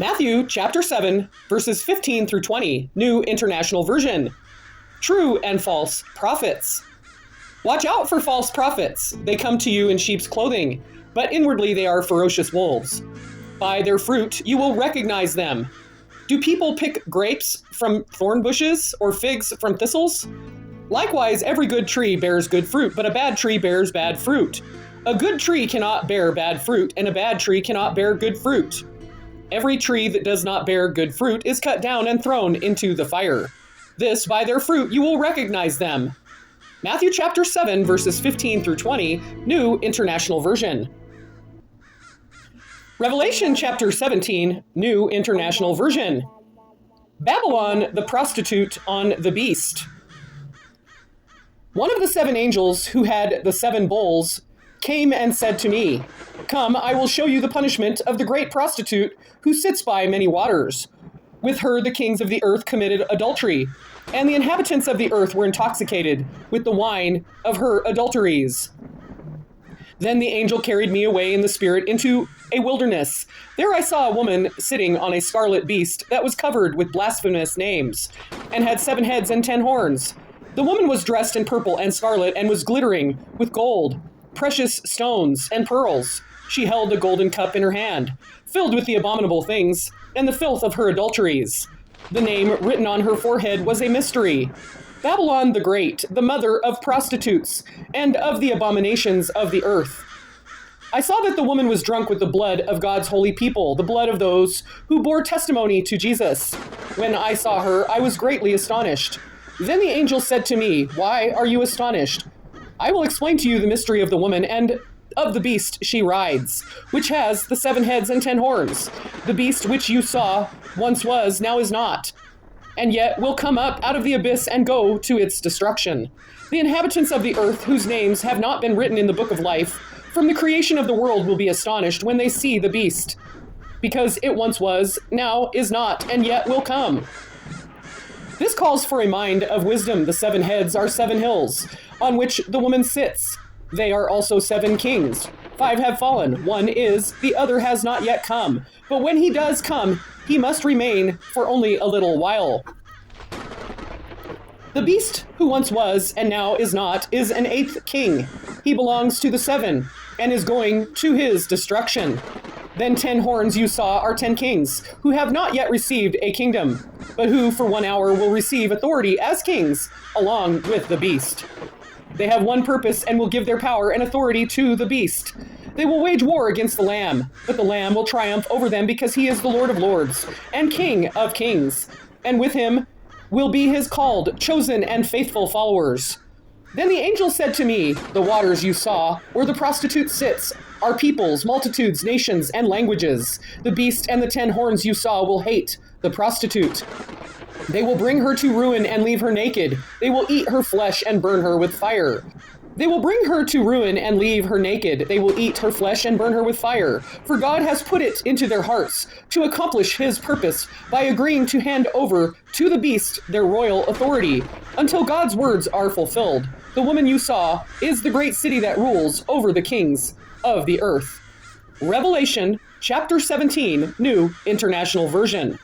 Matthew chapter 7, verses 15 through 20, New International Version. True and false prophets. Watch out for false prophets. They come to you in sheep's clothing, but inwardly they are ferocious wolves. By their fruit you will recognize them. Do people pick grapes from thorn bushes or figs from thistles? Likewise, every good tree bears good fruit, but a bad tree bears bad fruit. A good tree cannot bear bad fruit, and a bad tree cannot bear good fruit. Every tree that does not bear good fruit is cut down and thrown into the fire. This, by their fruit, you will recognize them. Matthew chapter 7, verses 15 through 20, New International Version. Revelation chapter 17, New International Version. Babylon, the prostitute on the beast. One of the 7 angels who had the 7 bowls came and said to me, "Come, I will show you the punishment of the great prostitute who sits by many waters. With her the kings of the earth committed adultery, and the inhabitants of the earth were intoxicated with the wine of her adulteries." Then the angel carried me away in the spirit into a wilderness. There I saw a woman sitting on a scarlet beast that was covered with blasphemous names, and had 7 heads and 10 horns. The woman was dressed in purple and scarlet, and was glittering with gold, precious stones, and pearls. She held a golden cup in her hand, filled with the abominable things and the filth of her adulteries. The name written on her forehead was a mystery: Babylon the Great, the mother of prostitutes and of the abominations of the earth. I saw that the woman was drunk with the blood of God's holy people, the blood of those who bore testimony to Jesus. When I saw her, I was greatly astonished. Then the angel said to me, "Why are you astonished? I will explain to you the mystery of the woman and of the beast she rides, which has the 7 heads and 10 horns. The beast which you saw once was, now is not, and yet will come up out of the abyss and go to its destruction. The inhabitants of the earth, whose names have not been written in the book of life from the creation of the world, will be astonished when they see the beast, because it once was, now is not, and yet will come." This calls for a mind of wisdom. The 7 heads are 7 hills on which the woman sits. They are also 7 kings. 5 have fallen. 1 is, the other has not yet come. But when he does come, he must remain for only a little while. The beast who once was and now is not is an 8th king. He belongs to the 7 and is going to his destruction. Then 10 horns you saw are 10 kings, who have not yet received a kingdom, but who for 1 hour will receive authority as kings, along with the beast. They have one purpose and will give their power and authority to the beast. They will wage war against the Lamb, but the Lamb will triumph over them because he is the Lord of lords and King of kings, and with him will be his called, chosen, and faithful followers. Then the angel said to me, "The waters you saw, where the prostitute sits, are peoples, multitudes, nations, and languages. The beast and the 10 horns you saw will hate the prostitute. They will bring her to ruin and leave her naked. They will eat her flesh and burn her with fire. They will bring her to ruin and leave her naked. They will eat her flesh and burn her with fire. For God has put it into their hearts to accomplish his purpose by agreeing to hand over to the beast their royal authority, until God's words are fulfilled. The woman you saw is the great city that rules over the kings of the earth." Revelation chapter 17, New International Version.